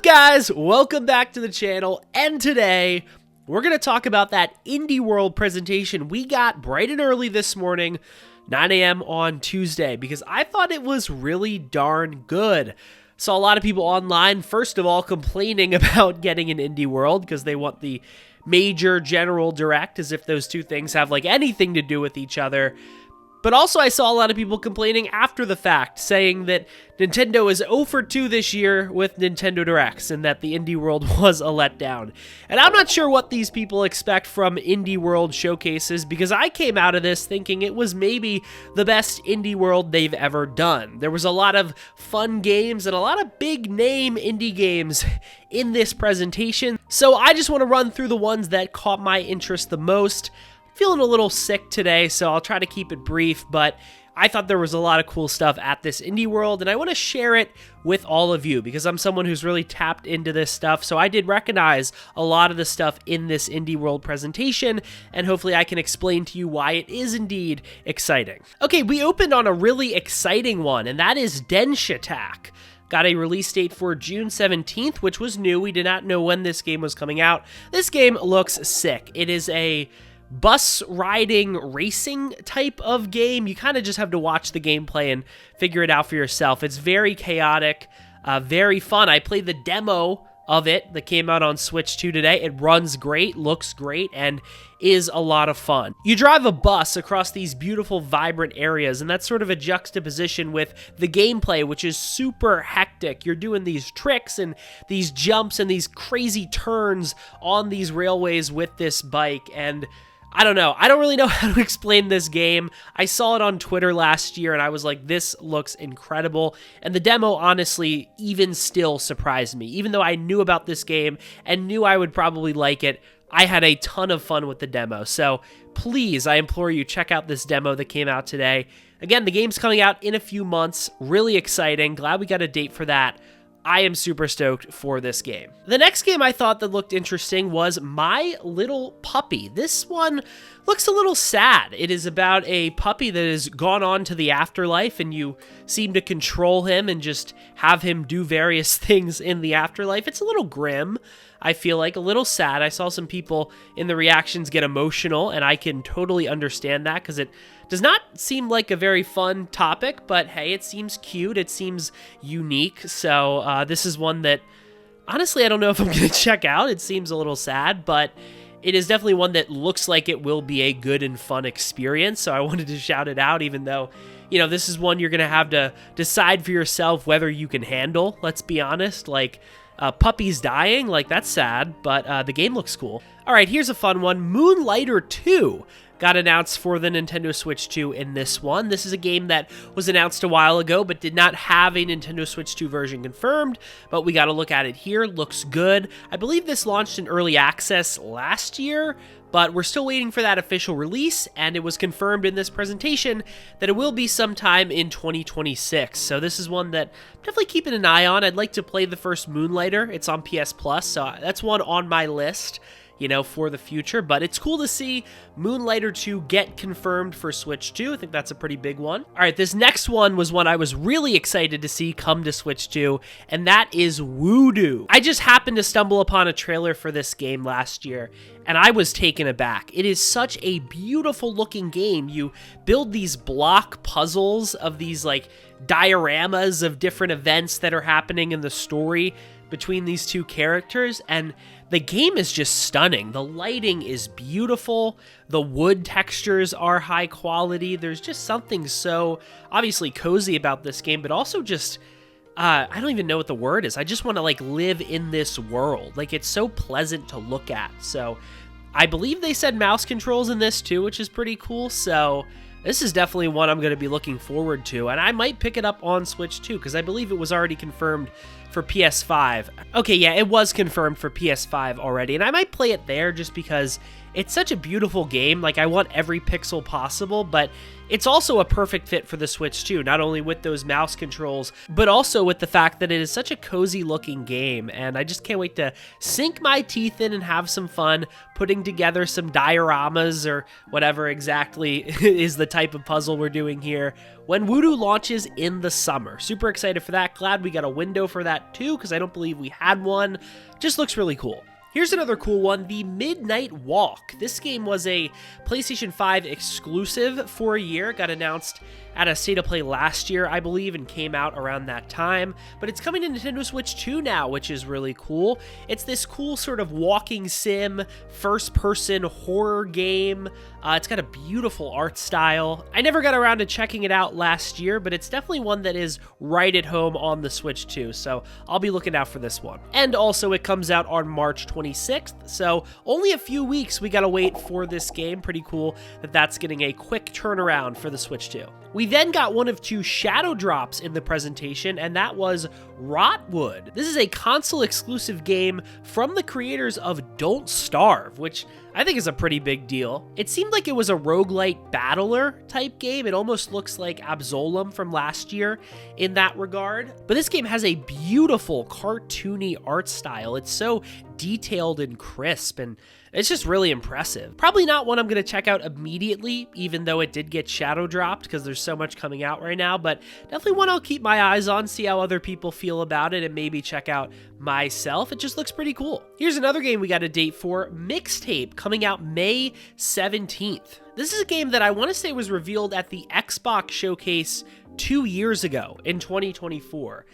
guys? Welcome back to the channel, and today we're going to talk about that Indie World presentation we got bright and early this morning, 9 a.m. on Tuesday, because I thought it was really darn good. Saw a lot of people online, first of all, complaining about getting an Indie World because they want the major general direct, as if those two things have like anything to do with each other. But also I saw a lot of people complaining after the fact, saying that Nintendo is 0 for 2 this year with Nintendo Directs, and that the Indie World was a letdown. And I'm not sure what these people expect from Indie World showcases, because I came out of this thinking it was maybe the best Indie World they've ever done. There was a lot of fun games and a lot of big name indie games in this presentation, so I just want to run through the ones that caught my interest the most. Feeling a little sick today, so I'll try to keep it brief, but I thought there was a lot of cool stuff at this Indie World, and I want to share it with all of you, because I'm someone who's really tapped into this stuff, so I did recognize a lot of the stuff in this Indie World presentation, and hopefully I can explain to you why it is indeed exciting. Okay, we opened on a really exciting one, and that is Denshi Attack. Got a release date for June 17th, which was new. We did not know when this game was coming out. This game looks sick. It is a bus riding racing type of game. You kind of just have to watch the gameplay and figure it out for yourself. It's very chaotic, very fun. I played the demo of it that came out on Switch 2 today. It runs great, looks great, and is a lot of fun. You drive a bus across these beautiful, vibrant areas, and that's sort of a juxtaposition with the gameplay, which is super hectic. You're doing these tricks and these jumps and these crazy turns on these railways with this bike, and I don't know. I don't really know how to explain this game. I saw it on Twitter last year, and I was like, this looks incredible. And the demo, honestly, even still surprised me. Even though I knew about this game and knew I would probably like it, I had a ton of fun with the demo. So please, I implore you, check out this demo that came out today. Again, the game's coming out in a few months. Really exciting. Glad we got a date for that. I am super stoked for this game. The next game I thought that looked interesting was My Little Puppy. This one looks a little sad. It is about a puppy that has gone on to the afterlife, and you seem to control him and just have him do various things in the afterlife. It's a little grim, I feel like, a little sad. I saw some people in the reactions get emotional, and I can totally understand that, because it does not seem like a very fun topic, but hey, it seems cute, it seems unique, so this is one that, honestly, I don't know if I'm going to check out. It seems a little sad, but it is definitely one that looks like it will be a good and fun experience, so I wanted to shout it out, even though, you know, this is one you're going to have to decide for yourself whether you can handle, let's be honest. Like, puppies dying, like, that's sad, but the game looks cool. Alright, here's a fun one. Moonlighter 2 got announced for the Nintendo Switch 2 in this one. This is a game that was announced a while ago, but did not have a Nintendo Switch 2 version confirmed, but we got to look at it here. Looks good. I believe this launched in early access last year, but we're still waiting for that official release, and it was confirmed in this presentation that it will be sometime in 2026. So this is one that I'm definitely keeping an eye on. I'd like to play the first Moonlighter. It's on PS Plus, so that's one on my list, you know, for the future. But it's cool to see Moonlighter 2 get confirmed for Switch 2. I think that's a pretty big one. All right, this next one was one I was really excited to see come to Switch 2, and that is Voodoo. I just happened to stumble upon a trailer for this game last year, and I was taken aback. It is such a beautiful looking game. You build these block puzzles of these like dioramas of different events that are happening in the story between these two characters, and the game is just stunning. The lighting is beautiful. The wood textures are high quality. There's just something so obviously cozy about this game, but also just, I don't even know what the word is. I just want to like live in this world. Like, it's so pleasant to look at. So I believe they said mouse controls in this too, which is pretty cool. So this is definitely one I'm going to be looking forward to, and I might pick it up on Switch 2, because I believe it was already confirmed for PS5. Okay, yeah, it was confirmed for PS5 already, and I might play it there just because it's such a beautiful game. Like, I want every pixel possible, but it's also a perfect fit for the Switch too, not only with those mouse controls, but also with the fact that it is such a cozy looking game, and I just can't wait to sink my teeth in and have some fun putting together some dioramas or whatever exactly is the type of puzzle we're doing here when Voodoo launches in the summer. Super excited for that. Glad we got a window for that that too, because I don't believe we had one. Just looks really cool. Here's another cool one, the Midnight Walk. This game was a PlayStation 5 exclusive for a year. Got announced at a State of Play last year, I believe, and came out around that time. But it's coming to Nintendo Switch 2 now, which is really cool. It's this cool sort of walking sim, first-person horror game. It's got a beautiful art style. I never got around to checking it out last year, but it's definitely one that is right at home on the Switch 2, so I'll be looking out for this one. And also, it comes out on March 26th, so only a few weeks we gotta wait for this game. Pretty cool that that's getting a quick turnaround for the Switch 2. We then got one of two shadow drops in the presentation, and that was Rotwood. This is a console-exclusive game from the creators of Don't Starve, which I think is a pretty big deal. It seemed like it was a roguelite battler type game. It almost looks like Absolem from last year in that regard. But this game has a beautiful cartoony art style. It's so detailed and crisp, and it's just really impressive. Probably not one I'm going to check out immediately, even though it did get shadow dropped because there's so much coming out right now, but definitely one I'll keep my eyes on, see how other people feel about it, and maybe check out myself. It just looks pretty cool. Here's another game we got a date for, Mixtape, coming out May 17th. This is a game that I want to say was revealed at the Xbox Showcase 2 years ago in 2024.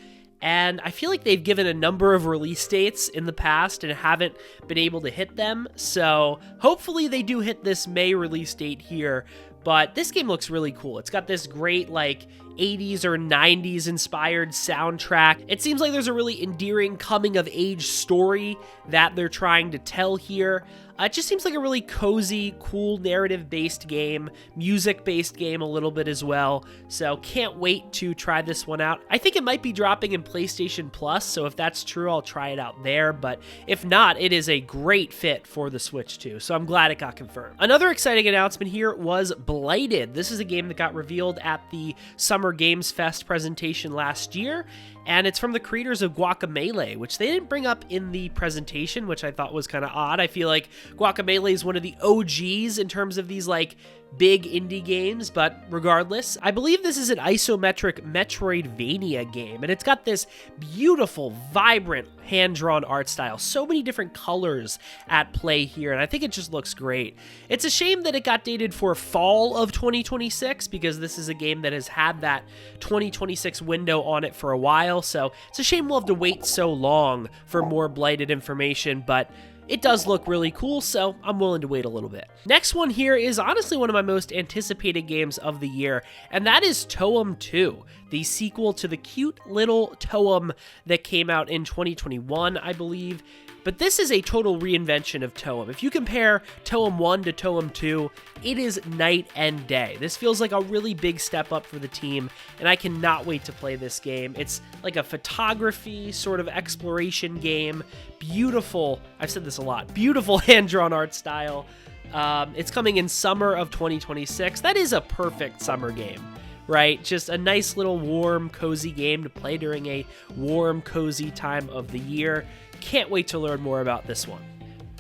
And I feel like they've given a number of release dates in the past and haven't been able to hit them. So hopefully they do hit this May release date here. But this game looks really cool. It's got this great, like, 80s or 90s inspired soundtrack. It seems like there's a really endearing coming-of-age story that they're trying to tell here. It just seems like a really cozy, cool, narrative-based game, music-based game a little bit as well. So can't wait to try this one out. I think it might be dropping in PlayStation Plus, so if that's true, I'll try it out there. But if not, it is a great fit for the Switch 2, so I'm glad it got confirmed. Another exciting announcement here was Blighted. This is a game that got revealed at the Summer Games Fest presentation last year, and it's from the creators of Guacamelee, which they didn't bring up in the presentation, which I thought was kind of odd. I feel like Guacamelee is one of the OGs in terms of these, like, big indie games, but regardless, I believe this is an isometric Metroidvania game, and it's got this beautiful, vibrant, hand-drawn art style. So many different colors at play here, and I think it just looks great. It's a shame that it got dated for fall of 2026, because this is a game that has had that 2026 window on it for a while, so it's a shame we'll have to wait so long for more Blighted information, but it does look really cool, so I'm willing to wait a little bit. Next one here is honestly one of my most anticipated games of the year, and that is Toem 2, the sequel to the cute little Toem that came out in 2021, I believe. But this is a total reinvention of Toem. If you compare Toem 1 to Toem 2, it is night and day. This feels like a really big step up for the team, and I cannot wait to play this game. It's like a photography sort of exploration game. Beautiful, I've said this a lot, beautiful hand-drawn art style. It's coming in summer of 2026. That is a perfect summer game, right? Just a nice little warm, cozy game to play during a warm, cozy time of the year. Can't wait to learn more about this one.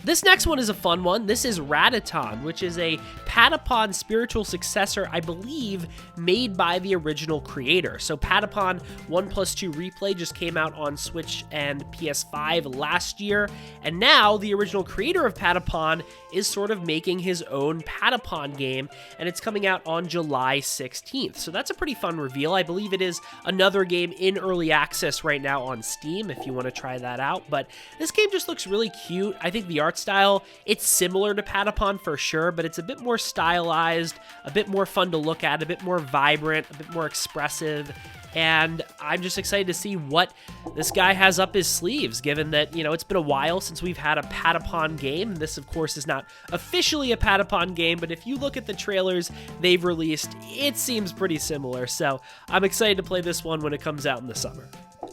This next one is a fun one. This is Rataton, which is a Patapon spiritual successor, I believe, made by the original creator. So Patapon 1+2 Replay just came out on Switch and PS5 last year, and now the original creator of Patapon is sort of making his own Patapon game, and it's coming out on July 16th. So that's a pretty fun reveal. I believe it is another game in early access right now on Steam if you want to try that out, but this game just looks really cute. I think the art style, it's similar to Patapon for sure, but it's a bit more stylized, a bit more fun to look at, a bit more vibrant, a bit more expressive, and I'm just excited to see what this guy has up his sleeves, given that, you know, it's been a while since we've had a Patapon game. This, of course, is not officially a Patapon game, but if you look at the trailers they've released, it seems pretty similar, so I'm excited to play this one when it comes out in the summer.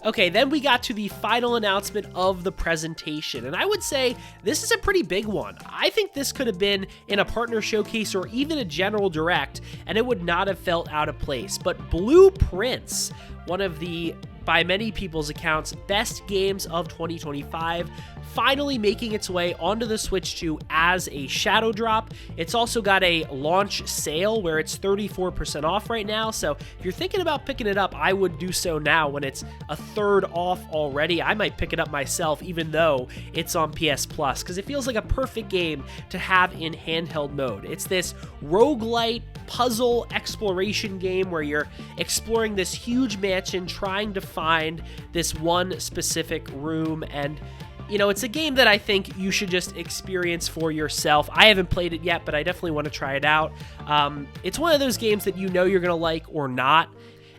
Okay, then we got to the final announcement of the presentation, and I would say this is a pretty big one. I think this could have been in a partner showcase or even a general direct, and it would not have felt out of place. But Blueprints, one of the by many people's accounts, best games of 2025, finally making its way onto the Switch 2 as a shadow drop. It's also got a launch sale where it's 34% off right now, so if you're thinking about picking it up, I would do so now when it's a third off already. I might pick it up myself even though it's on PS Plus, because it feels like a perfect game to have in handheld mode. It's this roguelite puzzle exploration game where you're exploring this huge mansion trying to find this one specific room, and you know, it's a game that I think you should just experience for yourself. I haven't played it yet, but I definitely want to try it out. It's one of those games that you know you're going to like or not.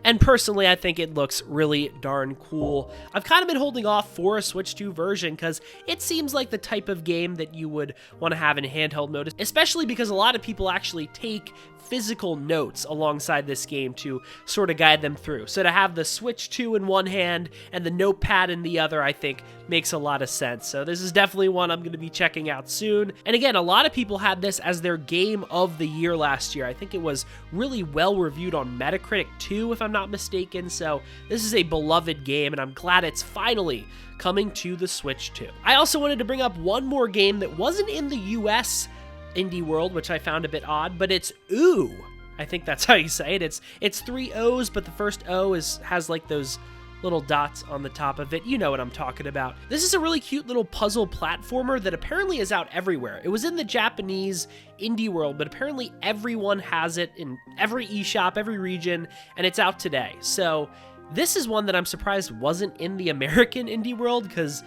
And personally, I think it looks really darn cool. I've kind of been holding off for a Switch 2 version because it seems like the type of game that you would want to have in handheld mode, especially because a lot of people actually take physical notes alongside this game to sort of guide them through. So to have the Switch 2 in one hand and the notepad in the other, I think makes a lot of sense. So this is definitely one I'm going to be checking out soon. And again, a lot of people had this as their game of the year last year. I think it was really well reviewed on Metacritic too, if I'm not mistaken. So this is a beloved game, and I'm glad it's finally coming to the Switch 2. I also wanted to bring up one more game that wasn't in the US indie world, which I found a bit odd, but it's Ooh. I think that's how you say it. It's 3 O's, but the first O has like those little dots on the top of it. You know what I'm talking about. This is a really cute little puzzle platformer that apparently is out everywhere. It was in the Japanese indie world, but apparently everyone has it in every eShop, every region, and it's out today. So this is one that I'm surprised wasn't in the American indie world, because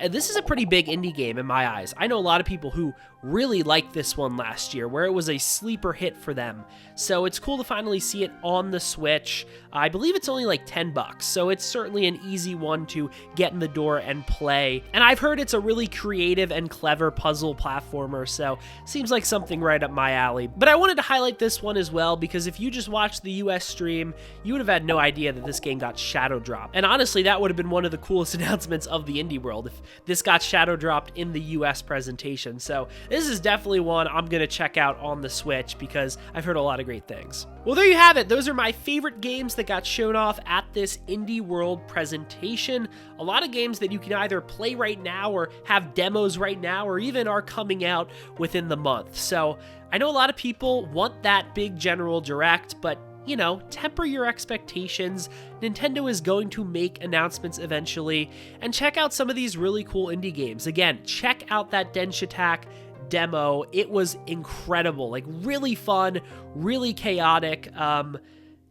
this is a pretty big indie game in my eyes. I know a lot of people who really liked this one last year, where it was a sleeper hit for them. So it's cool to finally see it on the Switch. I believe it's only like $10, so it's certainly an easy one to get in the door and play. And I've heard it's a really creative and clever puzzle platformer, so seems like something right up my alley. But I wanted to highlight this one as well, because if you just watched the US stream, you would have had no idea that this game got shadow dropped. And honestly, that would have been one of the coolest announcements of the indie world if this got shadow dropped in the US presentation. So this is definitely one I'm going to check out on the Switch because I've heard a lot of great things. Well, there you have it. Those are my favorite games that got shown off at this Indie World presentation. A lot of games that you can either play right now or have demos right now, or even are coming out within the month. So I know a lot of people want that big general direct, but you know, temper your expectations. Nintendo is going to make announcements eventually, and check out some of these really cool indie games. Again, check out that Denshi Attack demo. It was incredible, like really fun, really chaotic.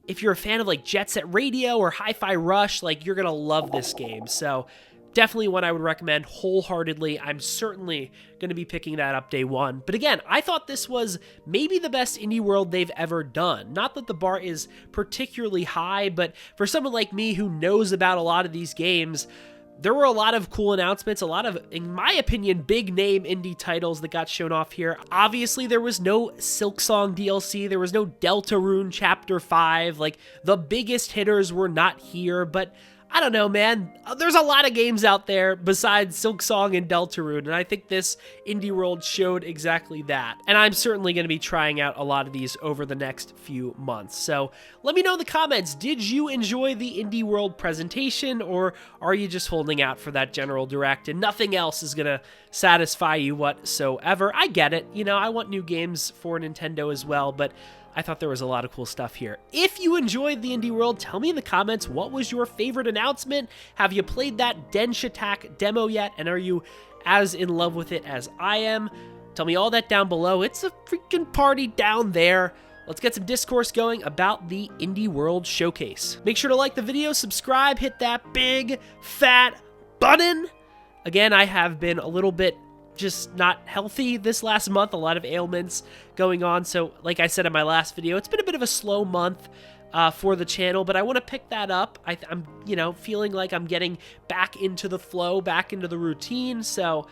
If you're a fan of like Jet Set Radio or Hi-Fi Rush, like you're gonna love this game. So definitely one I would recommend wholeheartedly. I'm certainly going to be picking that up day one. But again, I thought this was maybe the best indie world they've ever done. Not that the bar is particularly high, but for someone like me who knows about a lot of these games, there were a lot of cool announcements, a lot of, in my opinion, big name indie titles that got shown off here. Obviously, there was no Silksong DLC, there was no Deltarune Chapter 5, like the biggest hitters were not here, but I don't know, man. There's a lot of games out there besides Silksong and Deltarune, and I think this Indie World showed exactly that. And I'm certainly going to be trying out a lot of these over the next few months. So let me know in the comments, did you enjoy the Indie World presentation, or are you just holding out for that general direct and nothing else is going to satisfy you whatsoever? I get it. You know, I want new games for Nintendo as well, but I thought there was a lot of cool stuff here. If you enjoyed the Indie World, tell me in the comments, what was your favorite announcement? Have you played that Denshi Attack demo yet? And are you as in love with it as I am? Tell me all that down below. It's a freaking party down there. Let's get some discourse going about the Indie World Showcase. Make sure to like the video, subscribe, hit that big fat button. Again, I have been a little bit just not healthy this last month, a lot of ailments going on. So like I said in my last video, it's been a bit of a slow month for the channel, but I want to pick that up. I'm, you know, feeling like I'm getting back into the flow, back into the routine. So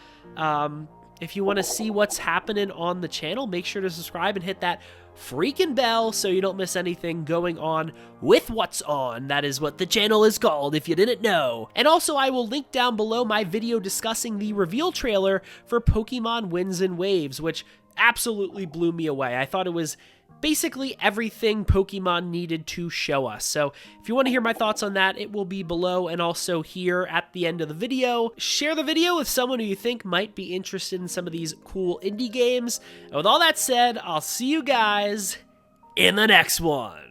if you want to see what's happening on the channel, make sure to subscribe and hit that freaking bell so you don't miss anything going on with What's On. That is what the channel is called, if you didn't know. And also, I will link down below my video discussing the reveal trailer for Pokemon Winds and Waves, which absolutely blew me away. I thought it was basically everything Pokemon needed to show us. So if you want to hear my thoughts on that, it will be below and also here at the end of the video. Share the video with someone who you think might be interested in some of these cool indie games. And with all that said, I'll see you guys in the next one.